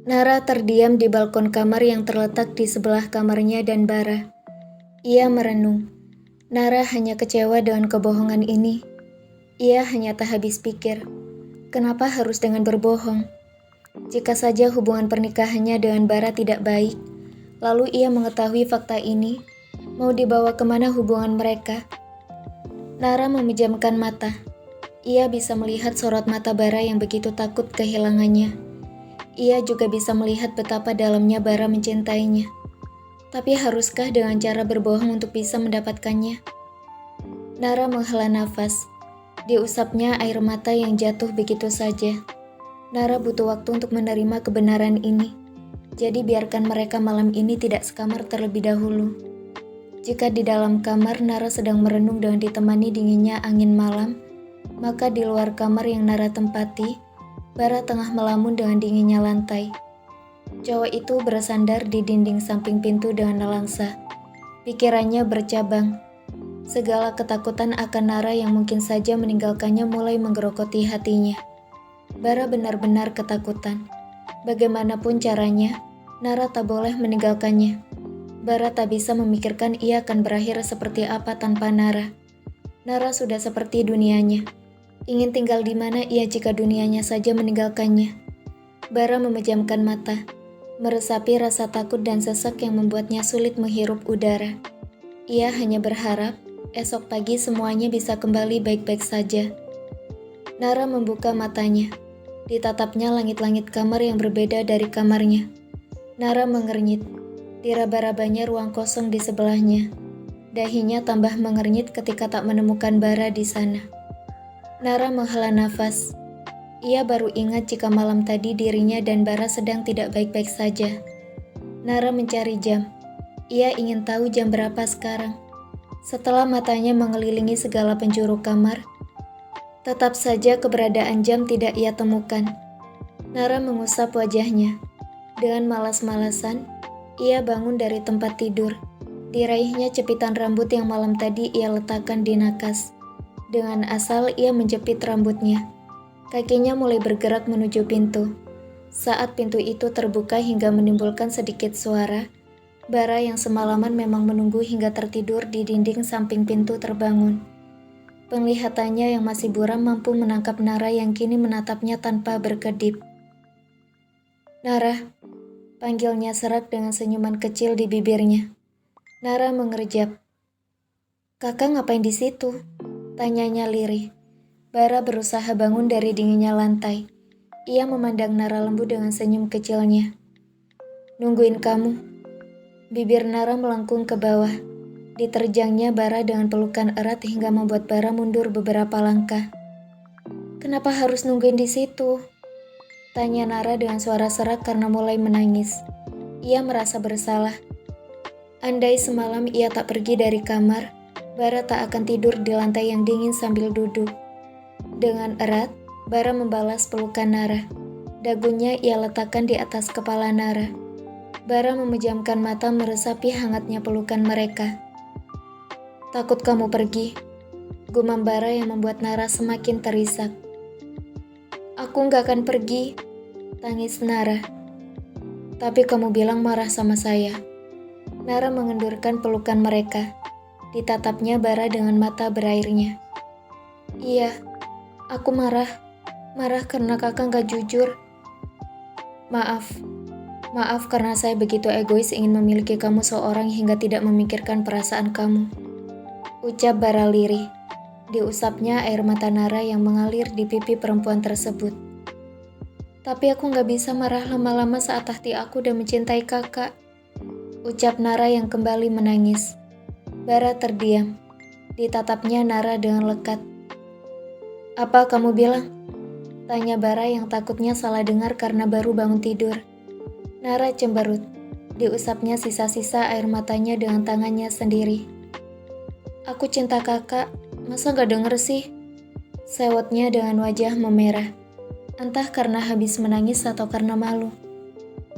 Nara terdiam di balkon kamar yang terletak di sebelah kamarnya dan Bara. Ia merenung. Nara hanya kecewa dengan kebohongan ini. Ia hanya tak habis pikir. Kenapa harus dengan berbohong? Jika saja hubungan pernikahannya dengan Bara tidak baik, lalu ia mengetahui fakta ini, mau dibawa kemana hubungan mereka? Nara memejamkan mata. Ia bisa melihat sorot mata Bara yang begitu takut kehilangannya. Ia juga bisa melihat betapa dalamnya Bara mencintainya. Tapi haruskah dengan cara berbohong untuk bisa mendapatkannya? Nara menghela nafas. Diusapnya air mata yang jatuh begitu saja. Nara butuh waktu untuk menerima kebenaran ini. Jadi biarkan mereka malam ini tidak sekamar terlebih dahulu. Jika di dalam kamar Nara sedang merenung dengan ditemani dinginnya angin malam, maka di luar kamar yang Nara tempati, Bara tengah melamun dengan dinginnya lantai. Cowok itu bersandar di dinding samping pintu dengan nelangsa. Pikirannya bercabang. Segala ketakutan akan Nara yang mungkin saja meninggalkannya mulai menggerogoti hatinya. Bara benar-benar ketakutan. Bagaimanapun caranya, Nara tak boleh meninggalkannya. Bara tak bisa memikirkan ia akan berakhir seperti apa tanpa Nara. Nara sudah seperti dunianya. Ingin tinggal di mana ia jika dunianya saja meninggalkannya. Bara memejamkan mata, meresapi rasa takut dan sesak yang membuatnya sulit menghirup udara. Ia hanya berharap esok pagi semuanya bisa kembali baik-baik saja. Nara membuka matanya. Ditatapnya langit-langit kamar yang berbeda dari kamarnya. Nara mengernyit. Diraba-rabanya ruang kosong di sebelahnya. Dahinya tambah mengernyit ketika tak menemukan Bara di sana. Nara menghela nafas. Ia baru ingat jika malam tadi dirinya dan Bara sedang tidak baik-baik saja. Nara mencari jam. Ia ingin tahu jam berapa sekarang. Setelah matanya mengelilingi segala penjuru kamar, tetap saja keberadaan jam tidak ia temukan. Nara mengusap wajahnya. Dengan malas-malasan, ia bangun dari tempat tidur. Diraihnya cepitan rambut yang malam tadi ia letakkan di nakas. Dengan asal ia menjepit rambutnya. Kakinya mulai bergerak menuju pintu. Saat pintu itu terbuka hingga menimbulkan sedikit suara, Bara yang semalaman memang menunggu hingga tertidur di dinding samping pintu terbangun. Penglihatannya yang masih buram mampu menangkap Nara yang kini menatapnya tanpa berkedip. "Nara," panggilnya serak dengan senyuman kecil di bibirnya. Nara mengerjap. "Kakak ngapain di situ?" tanyanya lirih. Bara berusaha bangun dari dinginnya lantai. Ia memandang Nara lembu dengan senyum kecilnya. "Nungguin kamu." Bibir Nara melengkung ke bawah. Diterjangnya Bara dengan pelukan erat hingga membuat Bara mundur beberapa langkah. "Kenapa harus nungguin di situ?" tanya Nara dengan suara serak karena mulai menangis. Ia merasa bersalah. Andai semalam ia tak pergi dari kamar, Bara tak akan tidur di lantai yang dingin sambil duduk. Dengan erat, Bara membalas pelukan Nara. Dagunya ia letakkan di atas kepala Nara. Bara memejamkan mata meresapi hangatnya pelukan mereka. "Takut kamu pergi," gumam Bara yang membuat Nara semakin terisak. "Aku gak akan pergi," tangis Nara. "Tapi kamu bilang marah sama saya." Nara mengendurkan pelukan mereka. Ditatapnya Bara dengan mata berairnya. "Iya, aku marah. Marah karena kakak gak jujur. Maaf karena saya begitu egois ingin memiliki kamu seorang hingga tidak memikirkan perasaan kamu," ucap Bara lirih. Diusapnya air mata Nara yang mengalir di pipi perempuan tersebut. "Tapi aku gak bisa marah lama-lama saat hati aku udah mencintai kakak," ucap Nara yang kembali menangis. Bara terdiam. Ditatapnya Nara dengan lekat. "Apa kamu bilang?" tanya Bara yang takutnya salah dengar karena baru bangun tidur. Nara cemberut. Diusapnya sisa-sisa air matanya dengan tangannya sendiri. "Aku cinta kakak, masa gak denger sih?" sewotnya dengan wajah memerah. Entah karena habis menangis atau karena malu.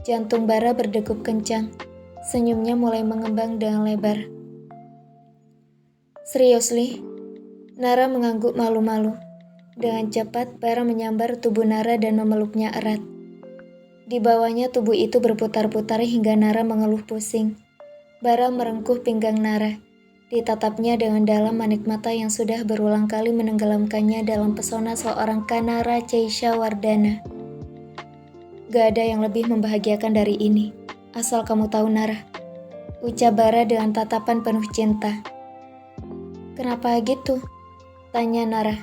Jantung Bara berdegup kencang. Senyumnya mulai mengembang dengan lebar. "Seriously?" Nara mengangguk malu-malu. Dengan cepat, Bara menyambar tubuh Nara dan memeluknya erat. Di bawahnya tubuh itu berputar-putar hingga Nara mengeluh pusing. Bara merengkuh pinggang Nara. Ditatapnya dengan dalam manik mata yang sudah berulang kali menenggelamkannya dalam pesona seorang Kanara Ceisha Wardana. Gak ada yang lebih membahagiakan dari ini. Asal kamu tahu, Nara. Ucap Bara dengan tatapan penuh cinta. Kenapa gitu? Tanya Nara.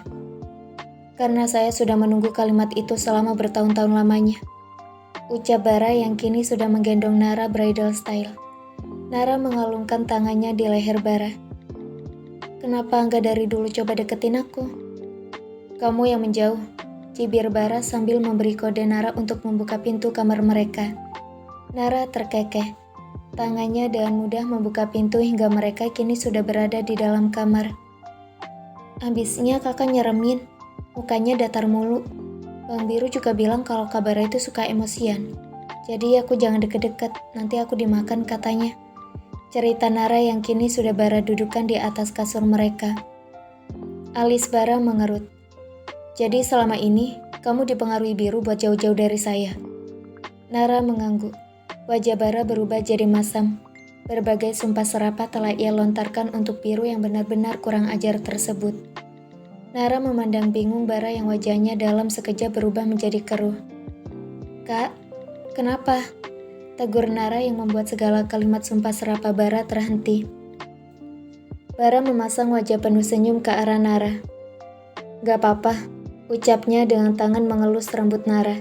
Karena saya sudah menunggu kalimat itu selama bertahun-tahun lamanya. Ucap Bara yang kini sudah menggendong Nara bridal style. Nara mengalungkan tangannya di leher Bara. Kenapa enggak dari dulu coba deketin aku? Kamu yang menjauh, cibir Bara sambil memberi kode Nara untuk membuka pintu kamar mereka. Nara terkekeh. Tangannya dengan mudah membuka pintu hingga mereka kini sudah berada di dalam kamar. Abisnya kakak nyeremin, mukanya datar mulu. Bang Biru juga bilang kalau Kak Bara itu suka emosian. Jadi aku jangan deket-deket, nanti aku dimakan katanya. Cerita Nara yang kini sudah Bara dudukan di atas kasur mereka. Alis Bara mengerut. Jadi selama ini, kamu dipengaruhi Biru buat jauh-jauh dari saya. Nara mengangguk. Wajah Bara berubah jadi masam. Berbagai sumpah serapah telah ia lontarkan untuk Biru yang benar-benar kurang ajar tersebut. Nara memandang bingung Bara yang wajahnya dalam sekejap berubah menjadi keruh. Kak, kenapa? Tegur Nara yang membuat segala kalimat sumpah serapah Bara terhenti. Bara memasang wajah penuh senyum ke arah Nara. Gak apa-apa, ucapnya dengan tangan mengelus rambut Nara.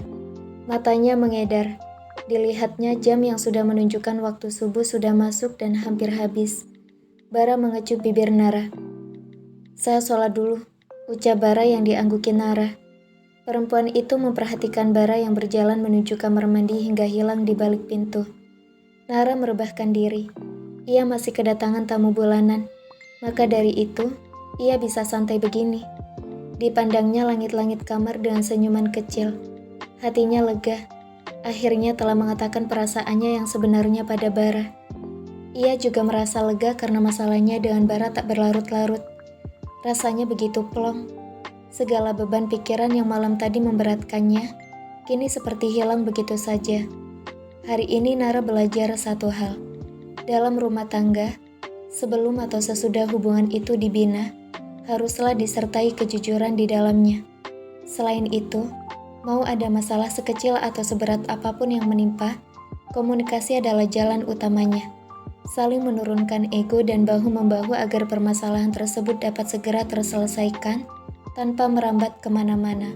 Matanya mengedar. Dilihatnya jam yang sudah menunjukkan waktu subuh sudah masuk dan hampir habis. Bara mengecup bibir Nara. Saya sholat dulu, ucap Bara yang dianggukin Nara. Perempuan itu memperhatikan Bara yang berjalan menuju kamar mandi hingga hilang di balik pintu. Nara merebahkan diri. Ia masih kedatangan tamu bulanan. Maka dari itu, ia bisa santai begini. Dipandangnya langit-langit kamar dengan senyuman kecil. Hatinya lega. Akhirnya telah mengatakan perasaannya yang sebenarnya pada Bara. Ia juga merasa lega karena masalahnya dengan Bara tak berlarut-larut. Rasanya begitu plong. Segala beban pikiran yang malam tadi memberatkannya, kini seperti hilang begitu saja. Hari ini Nara belajar satu hal. Dalam rumah tangga, sebelum atau sesudah hubungan itu dibina, haruslah disertai kejujuran di dalamnya. Selain itu, mau ada masalah sekecil atau seberat apapun yang menimpa, komunikasi adalah jalan utamanya. Saling menurunkan ego dan bahu-membahu agar permasalahan tersebut dapat segera terselesaikan tanpa merambat kemana-mana.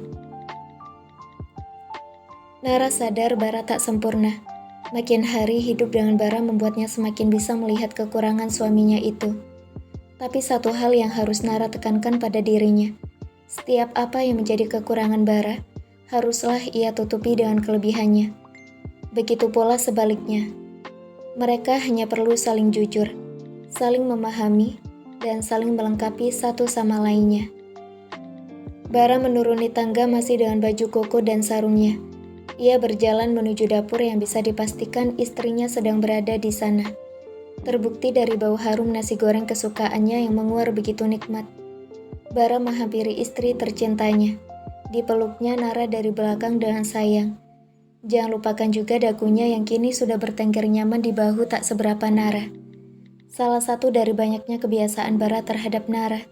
Nara sadar Bara tak sempurna. Makin hari hidup dengan Bara membuatnya semakin bisa melihat kekurangan suaminya itu. Tapi satu hal yang harus Nara tekankan pada dirinya. Setiap apa yang menjadi kekurangan Bara, haruslah ia tutupi dengan kelebihannya. Begitu pula sebaliknya. Mereka hanya perlu saling jujur, saling memahami, dan saling melengkapi satu sama lainnya. Bara menuruni tangga masih dengan baju koko dan sarungnya. Ia berjalan menuju dapur yang bisa dipastikan istrinya sedang berada di sana. Terbukti dari bau harum nasi goreng kesukaannya yang menguar begitu nikmat. Bara menghampiri istri tercintanya. Dipeluknya Nara dari belakang dengan sayang. Jangan lupakan juga dagunya yang kini sudah bertengger nyaman di bahu tak seberapa Nara. Salah satu dari banyaknya kebiasaan Bara terhadap Nara.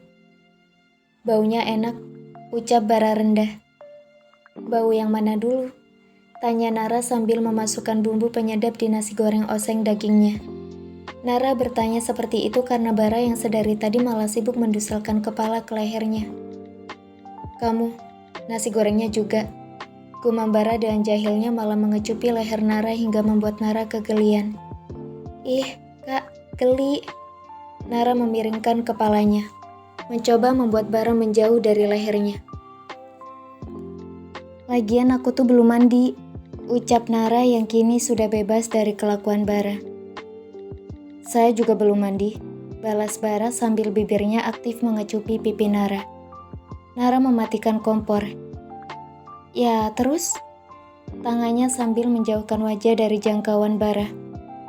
Baunya enak, ucap Bara rendah. Bau yang mana dulu? Tanya Nara sambil memasukkan bumbu penyedap di nasi goreng oseng dagingnya. Nara bertanya seperti itu karena Bara yang sedari tadi malah sibuk menduselkan kepala ke lehernya. Kamu, nasi gorengnya juga. Gumam Bara dengan jahilnya malah mengecupi leher Nara hingga membuat Nara kegelian. Ih, Kak, geli. Nara memiringkan kepalanya, mencoba membuat Bara menjauh dari lehernya. Lagian aku tuh belum mandi, ucap Nara yang kini sudah bebas dari kelakuan Bara. Saya juga belum mandi, balas Bara sambil bibirnya aktif mengecupi pipi Nara. Nara mematikan kompor. Ya, terus? Tangannya sambil menjauhkan wajah dari jangkauan Bara.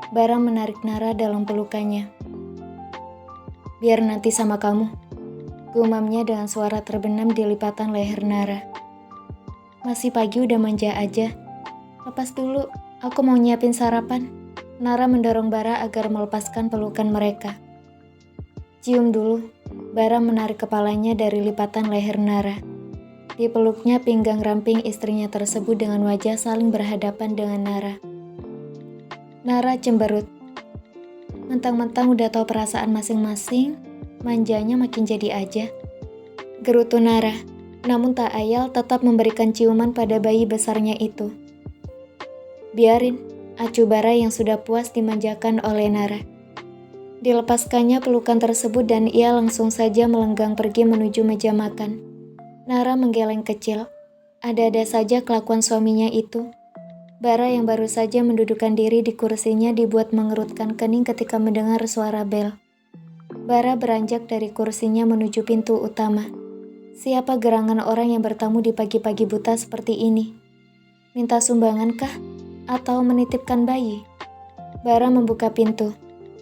Bara menarik Nara dalam pelukannya. Biar nanti sama kamu, gumamnya dengan suara terbenam di lipatan leher Nara. Masih pagi udah manja aja. Lepas dulu, aku mau nyiapin sarapan. Nara mendorong Bara agar melepaskan pelukan mereka. Cium dulu. Bara menarik kepalanya dari lipatan leher Nara. Dipeluknya pinggang ramping istrinya tersebut dengan wajah saling berhadapan dengan Nara. Nara cemberut. Mentang-mentang udah tahu perasaan masing-masing, manjanya makin jadi aja. Gerutu Nara, namun tak ayal tetap memberikan ciuman pada bayi besarnya itu. Biarin, acuh Bara yang sudah puas dimanjakan oleh Nara. Dilepaskannya pelukan tersebut dan ia langsung saja melenggang pergi menuju meja makan. Nara menggeleng kecil. Ada-ada saja kelakuan suaminya itu. Bara yang baru saja mendudukkan diri di kursinya dibuat mengerutkan kening ketika mendengar suara bel. Bara beranjak dari kursinya menuju pintu utama. Siapa gerangan orang yang bertamu di pagi-pagi buta seperti ini? Minta sumbangan kah? Atau menitipkan bayi? Bara membuka pintu.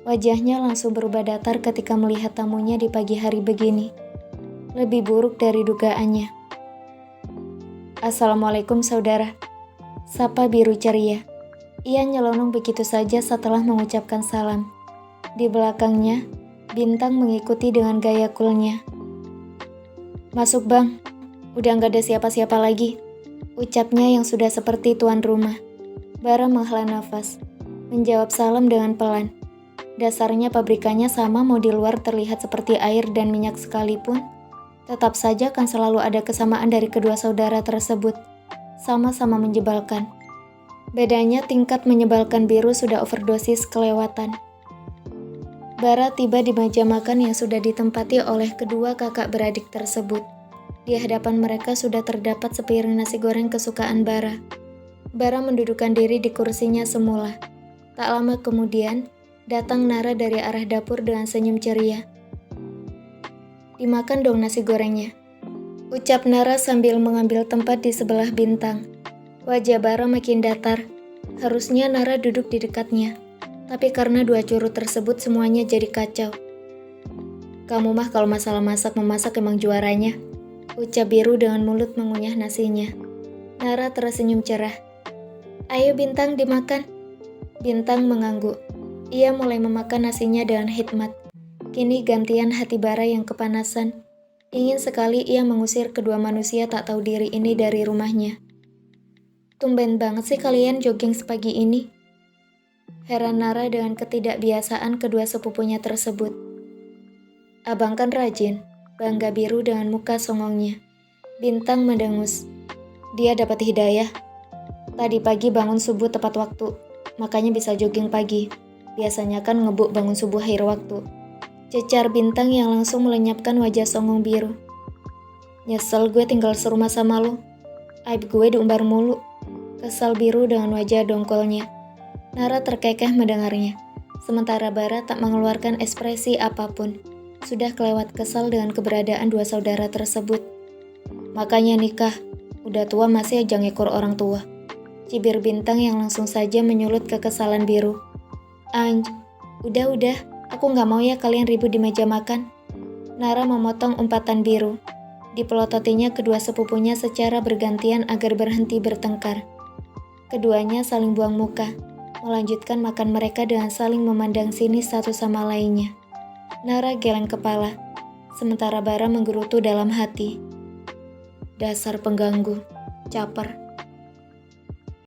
Wajahnya langsung berubah datar ketika melihat tamunya di pagi hari begini. Lebih buruk dari dugaannya. Assalamualaikum saudara. Sapa biru ceria. Ia nyelonong begitu saja setelah mengucapkan salam. Di belakangnya, Bintang mengikuti dengan gaya coolnya. Masuk bang, udah gak ada siapa-siapa lagi. Ucapnya yang sudah seperti tuan rumah. Bara menghela nafas, menjawab salam dengan pelan. Dasarnya pabrikannya sama mau di luar terlihat seperti air dan minyak sekalipun, tetap saja kan selalu ada kesamaan dari kedua saudara tersebut. Sama-sama menyebalkan. Bedanya tingkat menyebalkan biru sudah overdosis kelewatan. Bara tiba di meja makan yang sudah ditempati oleh kedua kakak beradik tersebut. Di hadapan mereka sudah terdapat sepiring nasi goreng kesukaan Bara. Bara mendudukkan diri di kursinya semula. Tak lama kemudian, datang Nara dari arah dapur dengan senyum ceria. Dimakan dong nasi gorengnya. Ucap Nara sambil mengambil tempat di sebelah Bintang. Wajah Bara makin datar. Harusnya Nara duduk di dekatnya. Tapi karena dua curut tersebut semuanya jadi kacau. Kamu mah kalau masalah memasak emang juaranya. Ucap biru dengan mulut mengunyah nasinya. Nara tersenyum cerah. Ayo Bintang dimakan. Bintang mengangguk. Ia mulai memakan nasinya dengan hikmat. Kini gantian hati Bara yang kepanasan. Ingin sekali ia mengusir kedua manusia tak tahu diri ini dari rumahnya. Tumben banget sih kalian jogging sepagi ini. Heran Nara dengan ketidakbiasaan kedua sepupunya tersebut. Abang kan rajin, bangga biru dengan muka songongnya. Bintang mendengus. Dia dapat hidayah. Tadi pagi bangun subuh tepat waktu, makanya bisa jogging pagi. Biasanya kan ngebuk bangun subuh akhir waktu. Cecar Bintang yang langsung melenyapkan wajah songong biru. Nyesel gue tinggal serumah sama lo. Aib gue diumbar mulu. Kesal biru dengan wajah dongkolnya. Nara terkekeh mendengarnya. Sementara Bara tak mengeluarkan ekspresi apapun. Sudah kelewat kesal dengan keberadaan dua saudara tersebut. Makanya nikah. Udah tua masih aja ngekor orang tua. Cibir Bintang yang langsung saja menyulut kekesalan biru. Anj, udah. Aku gak mau ya kalian ribut di meja makan. Nara memotong umpatan biru. Dipelototinya kedua sepupunya secara bergantian agar berhenti bertengkar. Keduanya saling buang muka, melanjutkan makan mereka dengan saling memandang sinis satu sama lainnya. Nara geleng kepala, sementara Bara menggerutu dalam hati. Dasar pengganggu, caper.